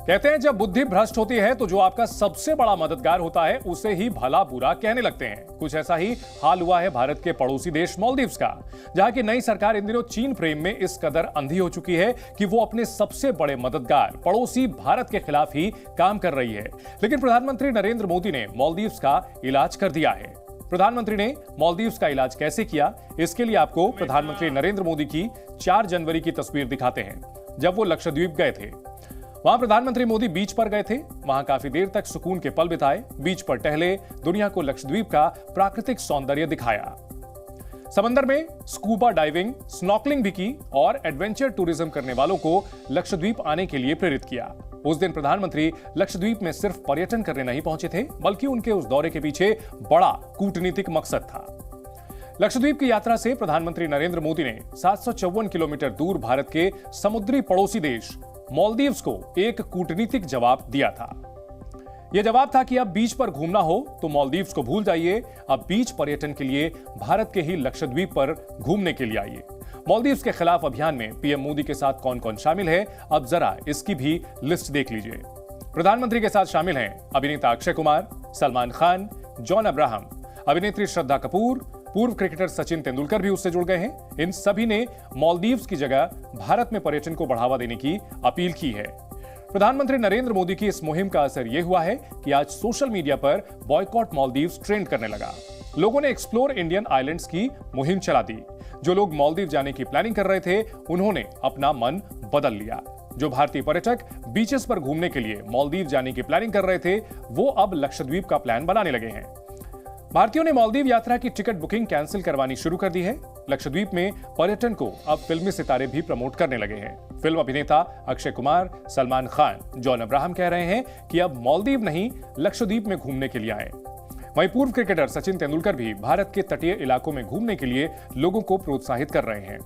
कहते हैं जब बुद्धि भ्रष्ट होती है तो जो आपका सबसे बड़ा मददगार होता है उसे ही भला बुरा कहने लगते हैं। कुछ ऐसा ही हाल हुआ है भारत के पड़ोसी देश मालदीव्स का, जहां की नई सरकार इन दिनों चीन प्रेम में इस कदर अंधी हो चुकी है कि वो अपने सबसे बड़े मददगार पड़ोसी भारत के खिलाफ ही काम कर रही है। लेकिन प्रधानमंत्री नरेंद्र मोदी ने मालदीव्स का इलाज कर दिया है। प्रधानमंत्री ने मालदीव्स का इलाज कैसे किया, इसके लिए आपको प्रधानमंत्री नरेंद्र मोदी की 4 जनवरी की तस्वीर दिखाते हैं, जब वो लक्षद्वीप गए थे। वहां प्रधानमंत्री मोदी बीच पर गए थे। वहां काफी देर तक सुकून के पल बिताए, बीच पर टहले, दुनिया को लक्षद्वीप का प्राकृतिक सौंदर्य दिखाया। समंदर में स्कूबा डाइविंग, स्नॉर्कलिंग भी की और एडवेंचर टूरिज्म करने वालों को लक्षद्वीप आने के लिए प्रेरित किया। उस दिन प्रधानमंत्री लक्षद्वीप में सिर्फ पर्यटन करने नहीं पहुंचे थे, बल्कि उनके उस दौरे के पीछे बड़ा कूटनीतिक मकसद था। लक्षद्वीप की यात्रा से प्रधानमंत्री नरेंद्र मोदी ने 754 किलोमीटर दूर भारत के समुद्री पड़ोसी देश मालदीव्स को एक कूटनीतिक जवाब दिया था। यह जवाब था कि अब बीच पर घूमना हो तो मालदीव्स को भूल जाइए, अब बीच पर्यटन के लिए भारत के ही लक्षद्वीप पर घूमने के लिए आइए। मालदीव्स के खिलाफ अभियान में पीएम मोदी के साथ कौन कौन शामिल है, अब जरा इसकी भी लिस्ट देख लीजिए। प्रधानमंत्री के साथ शामिल हैं अभिनेता अक्षय कुमार, सलमान खान, जॉन अब्राहम, अभिनेत्री श्रद्धा कपूर, पूर्व क्रिकेटर सचिन तेंदुलकर भी उससे जुड़ गए हैं। इन सभी ने मालदीव्स की जगह भारत में पर्यटन को बढ़ावा देने की अपील की है। प्रधानमंत्री नरेंद्र मोदी की इस मुहिम का असर यह हुआ है कि आज सोशल मीडिया पर बॉयकॉट मालदीव्स ट्रेंड करने लगा। लोगों ने एक्सप्लोर इंडियन आइलैंड्स की मुहिम चला दी। जो लोग मालदीव जाने की प्लानिंग कर रहे थे, उन्होंने अपना मन बदल लिया। जो भारतीय पर्यटक बीचेस पर घूमने के लिए मालदीव जाने की प्लानिंग कर रहे थे, वो अब लक्षद्वीप का प्लान बनाने लगे हैं। भारतीयों ने मालदीव यात्रा की टिकट बुकिंग कैंसिल करवानी शुरू कर दी है। लक्षद्वीप में पर्यटन को अब फिल्मी सितारे भी प्रमोट करने लगे हैं। फिल्म अभिनेता अक्षय कुमार, सलमान खान, जॉन अब्राहम कह रहे हैं कि अब मालदीव नहीं, लक्षद्वीप में घूमने के लिए आए। वहीं पूर्व क्रिकेटर सचिन तेंदुलकर भी भारत के तटीय इलाकों में घूमने के लिए लोगों को प्रोत्साहित कर रहे हैं।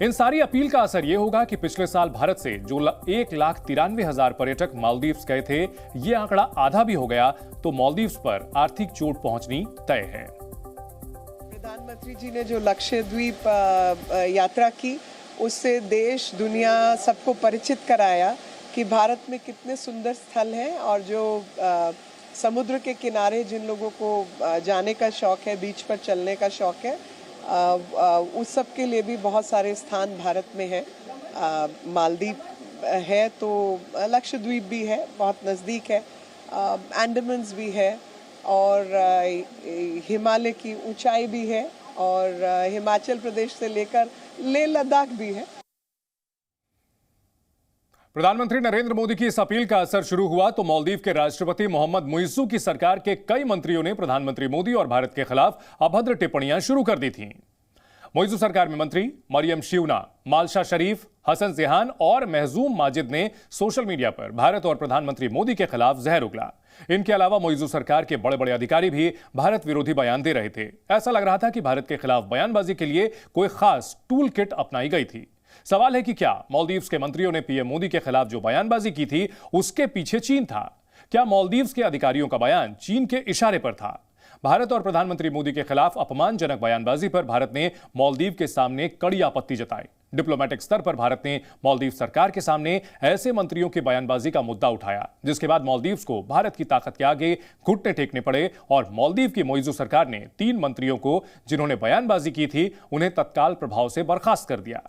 इन सारी अपील का असर यह होगा कि पिछले साल भारत से जो 1,93,000 पर्यटक मालदीव्स गए थे, यह आंकड़ा आधा भी हो गया तो मालदीव्स पर आर्थिक चोट पहुंचनी तय है। प्रधानमंत्री जी ने जो लक्षद्वीप यात्रा की, उससे देश दुनिया सबको परिचित कराया कि भारत में कितने सुंदर स्थल हैं और जो समुद्र के किनारे जिन लोगों को जाने का शौक है, बीच पर चलने का शौक है, उस सब के लिए भी बहुत सारे स्थान भारत में है। मालदीव है तो लक्षद्वीप भी है, बहुत नज़दीक है, अंडमान्स भी है और हिमालय की ऊंचाई भी है और हिमाचल प्रदेश से लेकर लेह लद्दाख भी है। प्रधानमंत्री नरेंद्र मोदी की इस अपील का असर शुरू हुआ तो मालदीव के राष्ट्रपति मोहम्मद मुइज़्ज़ू की सरकार के कई मंत्रियों ने प्रधानमंत्री मोदी और भारत के खिलाफ अभद्र टिप्पणियां शुरू कर दी थीं। मुइज़्ज़ू सरकार में मंत्री मरियम शिवना, मालशा शरीफ, हसन जेहान और महजूम माजिद ने सोशल मीडिया पर भारत और प्रधानमंत्री मोदी के खिलाफ जहर उगला। इनके अलावा मुइज़्ज़ू सरकार के बड़े बड़े अधिकारी भी भारत विरोधी बयान दे रहे थे। ऐसा लग रहा था कि भारत के खिलाफ बयानबाजी के लिए कोई खास टूल किट अपनाई गई थी। सवाल है कि क्या मालदीव्स के मंत्रियों ने पीएम मोदी के खिलाफ जो बयानबाजी की थी, उसके पीछे चीन था? क्या मालदीव्स के अधिकारियों का बयान चीन के इशारे पर था? भारत और प्रधानमंत्री मोदी के खिलाफ अपमानजनक बयानबाजी पर भारत ने मालदीव के सामने कड़ी आपत्ति जताई। डिप्लोमेटिक स्तर पर भारत ने मालदीव सरकार के सामने ऐसे मंत्रियों की बयानबाजी का मुद्दा उठाया, जिसके बाद मालदीव्स को भारत की ताकत के आगे घुटने टेकने पड़े और मालदीव की मुइज़्ज़ू सरकार ने 3 मंत्रियों को, जिन्होंने बयानबाजी की थी, उन्हें तत्काल प्रभाव से बर्खास्त कर दिया।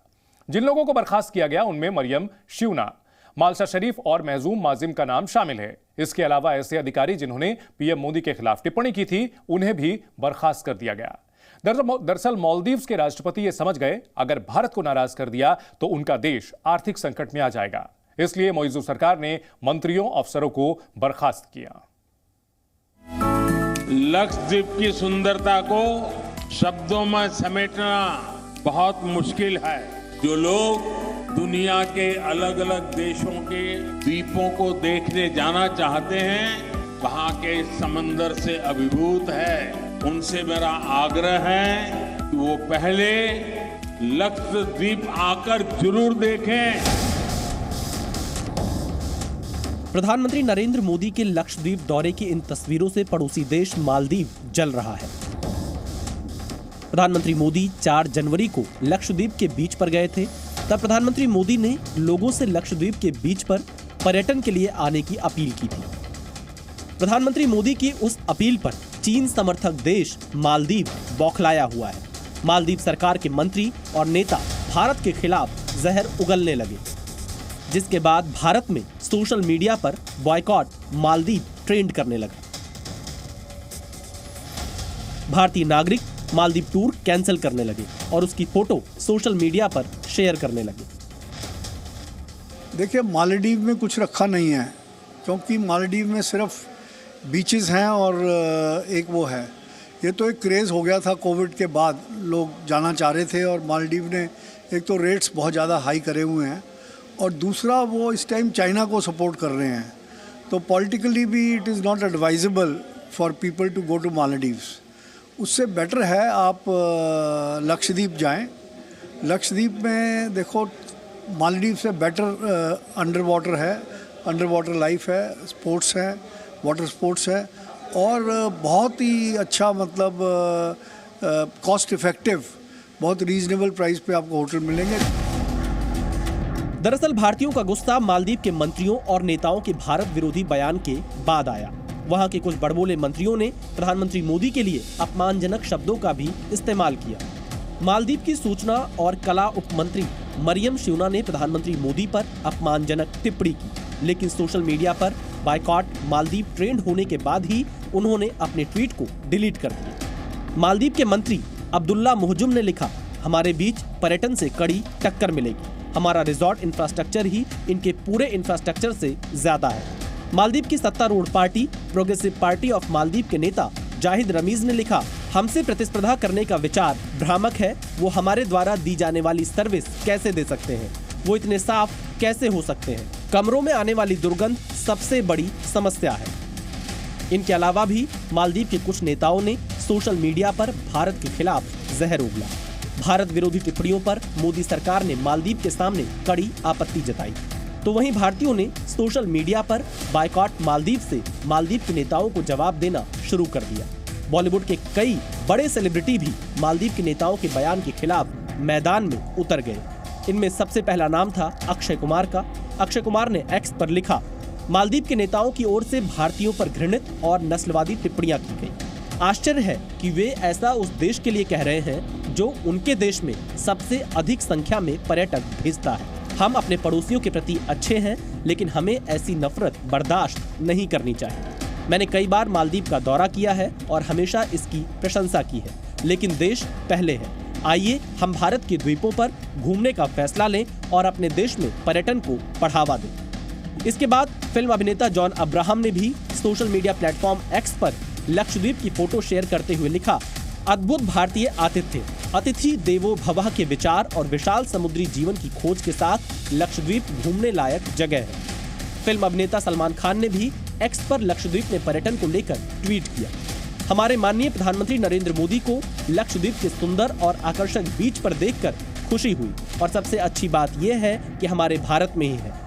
जिन लोगों को बर्खास्त किया गया उनमें मरियम शिवना, मालशा शरीफ और महजूम माजिम का नाम शामिल है। इसके अलावा ऐसे अधिकारी जिन्होंने पीएम मोदी के खिलाफ टिप्पणी की थी, उन्हें भी बर्खास्त कर दिया गया। दरअसल मालदीव्स के राष्ट्रपति ये समझ गए, अगर भारत को नाराज कर दिया तो उनका देश आर्थिक संकट में आ जाएगा। इसलिए मुइज़्ज़ू सरकार ने मंत्रियों, अफसरों को बर्खास्त किया। लक्षद्वीप की सुंदरता को शब्दों में समेटना बहुत मुश्किल है। जो लोग दुनिया के अलग अलग देशों के द्वीपों को देखने जाना चाहते हैं, वहां के समंदर से अभिभूत है, उनसे मेरा आग्रह है कि वो पहले लक्षद्वीप आकर जरूर देखें। प्रधानमंत्री नरेंद्र मोदी के लक्षद्वीप दौरे की इन तस्वीरों से पड़ोसी देश मालदीव जल रहा है। प्रधानमंत्री मोदी 4 जनवरी को लक्षद्वीप के बीच पर गए थे। तब प्रधानमंत्री मोदी ने लोगों से लक्षद्वीप के बीच पर पर्यटन के लिए आने की अपील की थी। प्रधानमंत्री मोदी की उस अपील पर चीन समर्थक देश मालदीव बौखलाया हुआ है। मालदीव सरकार के मंत्री और नेता भारत के खिलाफ जहर उगलने लगे, जिसके बाद भारत में सोशल मीडिया पर बॉयकॉट मालदीव ट्रेंड करने लगा। भारतीय नागरिक मालदीव टूर कैंसिल करने लगे और उसकी फोटो सोशल मीडिया पर शेयर करने लगे। देखिए, मालदीव में कुछ रखा नहीं है, क्योंकि मालदीव में सिर्फ बीचेस हैं और एक वो है। ये तो एक क्रेज़ हो गया था कोविड के बाद, लोग जाना चाह रहे थे और मालदीव ने एक तो रेट्स बहुत ज़्यादा हाई करे हुए हैं और दूसरा वो इस टाइम चाइना को सपोर्ट कर रहे हैं, तो पॉलिटिकली भी it is not advisable for people to go to Maldives. उससे बेटर है आप लक्षद्वीप जाएं। लक्षद्वीप में देखो, मालदीव से बेटर अंडर वाटर है, अंडर वाटर लाइफ है, स्पोर्ट्स है, वाटर स्पोर्ट्स है और बहुत ही अच्छा, मतलब कॉस्ट इफ़ेक्टिव, बहुत रीजनेबल प्राइस पे आपको होटल मिलेंगे। दरअसल भारतीयों का गुस्सा मालदीव के मंत्रियों और नेताओं के भारत विरोधी बयान के बाद आया। वहां के कुछ बड़बोले मंत्रियों ने प्रधानमंत्री मोदी के लिए अपमानजनक शब्दों का भी इस्तेमाल किया। मालदीव की सूचना और कला उपमंत्री मरियम श्यूना ने प्रधानमंत्री मोदी पर अपमानजनक टिप्पणी की, लेकिन सोशल मीडिया पर बायकॉट मालदीव ट्रेंड होने के बाद ही उन्होंने अपने ट्वीट को डिलीट कर दिया। मालदीव के मंत्री अब्दुल्ला मुहजुम ने लिखा, हमारे बीच पर्यटन से कड़ी टक्कर मिलेगी। हमारा रिजॉर्ट इंफ्रास्ट्रक्चर ही इनके पूरे इंफ्रास्ट्रक्चर से ज्यादा है। मालदीव की सत्तारूढ़ party progressive party of Maldives के नेता जाहिद रमीज ने लिखा, हमसे प्रतिस्पर्धा करने का विचार भ्रामक है। वो हमारे द्वारा दी जाने वाली सर्विस कैसे दे सकते हैं? वो इतने साफ कैसे हो सकते हैं? कमरों में आने वाली दुर्गंध सबसे बड़ी समस्या है। इनके अलावा भी मालदीव के कुछ नेताओं ने सोशल मीडिया पर भारत के खिलाफ जहर उगला। भारत विरोधी टिप्पणियों पर मोदी सरकार ने मालदीव के सामने कड़ी आपत्ति जताई, तो वहीं भारतीयों ने सोशल मीडिया पर बायकॉट मालदीव से मालदीव के नेताओं को जवाब देना शुरू कर दिया। बॉलीवुड के कई बड़े सेलिब्रिटी भी मालदीव के नेताओं के बयान के खिलाफ मैदान में उतर गए। इनमें सबसे पहला नाम था अक्षय कुमार का। अक्षय कुमार ने एक्स पर लिखा, मालदीव के नेताओं की ओर से भारतीयों पर घृणित और नस्लवादी टिप्पणियां की गई। आश्चर्य है कि वे ऐसा उस देश के लिए कह रहे हैं जो उनके देश में सबसे अधिक संख्या में पर्यटक भेजता है। हम अपने पड़ोसियों के प्रति अच्छे हैं, लेकिन हमें ऐसी नफरत बर्दाश्त नहीं करनी चाहिए। मैंने कई बार मालदीव का दौरा किया है और हमेशा इसकी प्रशंसा की है, लेकिन देश पहले है। आइए हम भारत के द्वीपों पर घूमने का फैसला लें और अपने देश में पर्यटन को बढ़ावा दें। इसके बाद फिल्म अभिनेता जॉन अब्राहम ने भी सोशल मीडिया प्लेटफॉर्म एक्स पर लक्षद्वीप की फोटो शेयर करते हुए लिखा, अद्भुत भारतीय आतिथ्य, अतिथि देवो भवः के विचार और विशाल समुद्री जीवन की खोज के साथ लक्षद्वीप घूमने लायक जगह है। फिल्म अभिनेता सलमान खान ने भी एक्स पर लक्षद्वीप में पर्यटन को लेकर ट्वीट किया। हमारे माननीय प्रधानमंत्री नरेंद्र मोदी को लक्षद्वीप के सुंदर और आकर्षक बीच पर देखकर खुशी हुई और सबसे अच्छी बात यह है कि हमारे भारत में ही है।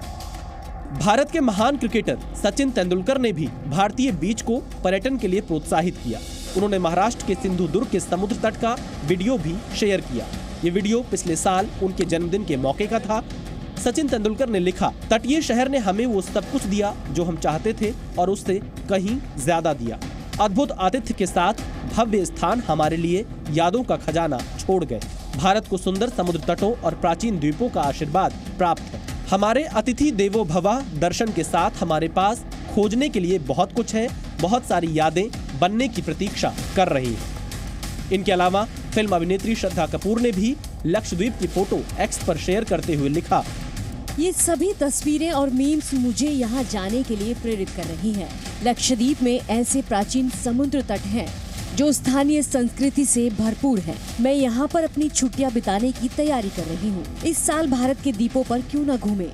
भारत के महान क्रिकेटर सचिन तेंदुलकर ने भी भारतीय बीच को पर्यटन के लिए प्रोत्साहित किया। उन्होंने महाराष्ट्र के सिंधुदुर्ग के समुद्र तट का वीडियो भी शेयर किया। ये वीडियो पिछले साल उनके जन्मदिन के मौके का था। सचिन तेंदुलकर ने लिखा, तटीय शहर ने हमें वो सब कुछ दिया जो हम चाहते थे और उससे कहीं ज्यादा दिया। अद्भुत आतिथ्य के साथ भव्य स्थान हमारे लिए यादों का खजाना छोड़ गए। भारत को सुंदर समुद्र तटों और प्राचीन द्वीपों का आशीर्वाद प्राप्त है। हमारे अतिथि देवो भवः दर्शन के साथ हमारे पास खोजने के लिए बहुत कुछ है। बहुत सारी यादें बनने की प्रतीक्षा कर रही हैं। इनके अलावा फिल्म अभिनेत्री श्रद्धा कपूर ने भी लक्षद्वीप की फोटो एक्स पर शेयर करते हुए लिखा, ये सभी तस्वीरें और मीम्स मुझे यहाँ जाने के लिए प्रेरित कर रही हैं। लक्षद्वीप में ऐसे प्राचीन समुद्र तट हैं जो स्थानीय संस्कृति से भरपूर हैं। मैं यहाँ पर अपनी छुट्टियाँ बिताने की तैयारी कर रही हूँ। इस साल भारत के द्वीपों पर क्यों न घूमे।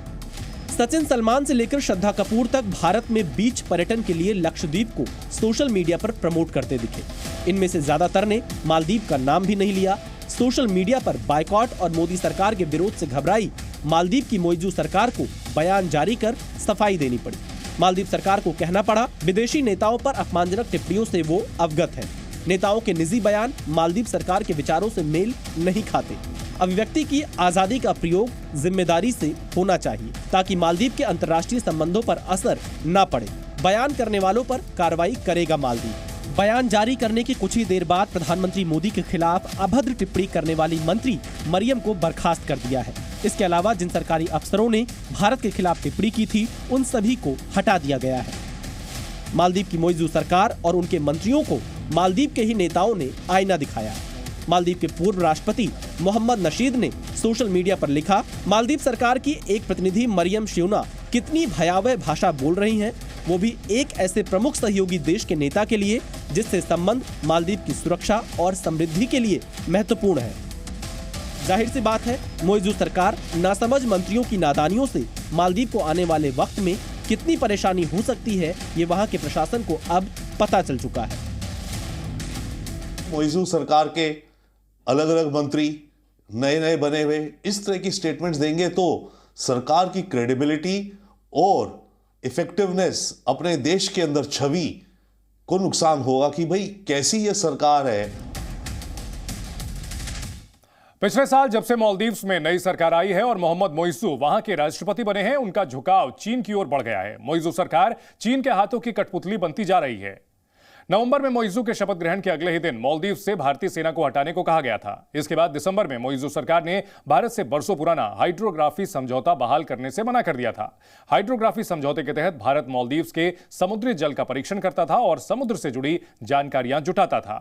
सचिन सलमान से लेकर श्रद्धा कपूर तक भारत में बीच पर्यटन के लिए लक्षद्वीप को सोशल मीडिया पर प्रमोट करते दिखे। इनमें से ज्यादातर ने मालदीव का नाम भी नहीं लिया। सोशल मीडिया पर बायकॉट और मोदी सरकार के विरोध से घबराई मालदीव की मौजूदा सरकार को बयान जारी कर सफाई देनी पड़ी। मालदीव सरकार को कहना पड़ा, विदेशी नेताओं पर अपमानजनक टिप्पणियों से वो अवगत है। नेताओं के निजी बयान मालदीव सरकार के विचारों से मेल नहीं खाते। अभिव्यक्ति की आजादी का प्रयोग जिम्मेदारी से होना चाहिए ताकि मालदीव के अंतर्राष्ट्रीय संबंधों पर असर न पड़े। बयान करने वालों पर कार्रवाई करेगा मालदीव। बयान जारी करने के कुछ ही देर बाद प्रधानमंत्री मोदी के खिलाफ अभद्र टिप्पणी करने वाली मंत्री मरियम को बर्खास्त कर दिया है। इसके अलावा जिन सरकारी अफसरों ने भारत के खिलाफ टिप्पणी की थी उन सभी को हटा दिया गया है। मालदीव की मोइज़ू सरकार और उनके मंत्रियों को मालदीव के ही नेताओं ने आईना दिखाया। मालदीव के पूर्व राष्ट्रपति मोहम्मद नशीद ने सोशल मीडिया पर लिखा, मालदीव सरकार की एक प्रतिनिधि मरियम श्योना कितनी भयावह भाषा बोल रही हैं, वो भी एक ऐसे प्रमुख सहयोगी देश के नेता के लिए जिससे संबंध मालदीव की सुरक्षा और समृद्धि के लिए महत्वपूर्ण है। जाहिर सी बात है, मोइज़ू सरकार नासमझ मंत्रियों की नादानियों से मालदीव को आने वाले वक्त में कितनी परेशानी हो सकती है, ये वहाँ के प्रशासन को अब पता चल चुका है। मोइज़ू सरकार के अलग अलग मंत्री नए नए बने हुए इस तरह की स्टेटमेंट्स देंगे तो सरकार की क्रेडिबिलिटी और इफेक्टिवनेस, अपने देश के अंदर छवि को नुकसान होगा कि भाई कैसी ये सरकार है। पिछले साल जब से मालदीव्स में नई सरकार आई है और मोहम्मद मोइज़ू वहां के राष्ट्रपति बने हैं, उनका झुकाव चीन की ओर बढ़ गया है। मोइज़ू सरकार चीन के हाथों की कठपुतली बनती जा रही है। नवंबर में मोइज़ू के शपथ ग्रहण के अगले ही दिन मालदीव से भारतीय सेना को हटाने को कहा गया था। इसके बाद दिसंबर में मोइज़ू सरकार ने भारत से बरसों पुराना हाइड्रोग्राफी समझौता बहाल करने से मना कर दिया था। हाइड्रोग्राफी समझौते के तहत भारत मालदीव के समुद्री जल का परीक्षण करता था और समुद्र से जुड़ी जानकारियां जुटाता था।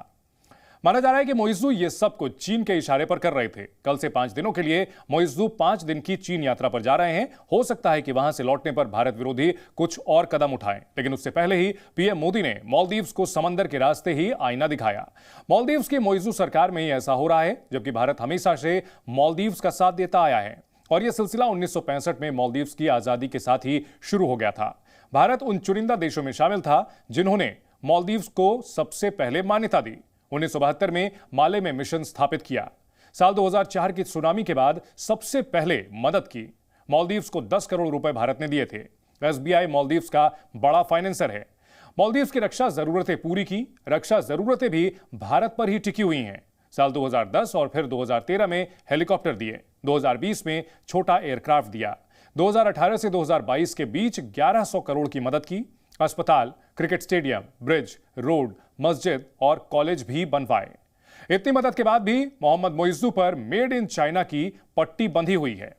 माना जा रहा है कि मोइज़ू ये सब कुछ चीन के इशारे पर कर रहे थे। कल से 5 दिनों के लिए मोइज़ू 5 दिन की चीन यात्रा पर जा रहे हैं। हो सकता है कि वहां से लौटने पर भारत विरोधी कुछ और कदम उठाएं, लेकिन उससे पहले ही पीएम मोदी ने मालदीव्स को समंदर के रास्ते ही आईना दिखाया। मालदीव्स की मोइज़ू सरकार में ही ऐसा हो रहा है, जबकि भारत हमेशा से मालदीव्स का साथ देता आया है और यह सिलसिला 1965 में मालदीव्स की आजादी के साथ ही शुरू हो गया था। भारत उन चुनिंदा देशों में शामिल था जिन्होंने मालदीव्स को सबसे पहले मान्यता दी। 1972 में माले में मिशन स्थापित किया। साल 2004 की सुनामी के बाद सबसे पहले मदद की। मालदीव्स को 10 करोड़ रुपए भारत ने दिए थे। एसबीआई मालदीव्स का बड़ा फाइनेंसर है। मालदीव्स की रक्षा जरूरतें पूरी की। रक्षा जरूरतें भी भारत पर ही टिकी हुई हैं। साल 2010 और फिर 2013 में हेलीकॉप्टर दिए। 2020 में छोटा एयरक्राफ्ट दिया। 2018 से 2022 के बीच 1100 करोड़ की मदद की। अस्पताल, क्रिकेट स्टेडियम, ब्रिज, रोड, मस्जिद और कॉलेज भी बनवाए। इतनी मदद के बाद भी मोहम्मद मोइज़ू पर मेड इन चाइना की पट्टी बंधी हुई है।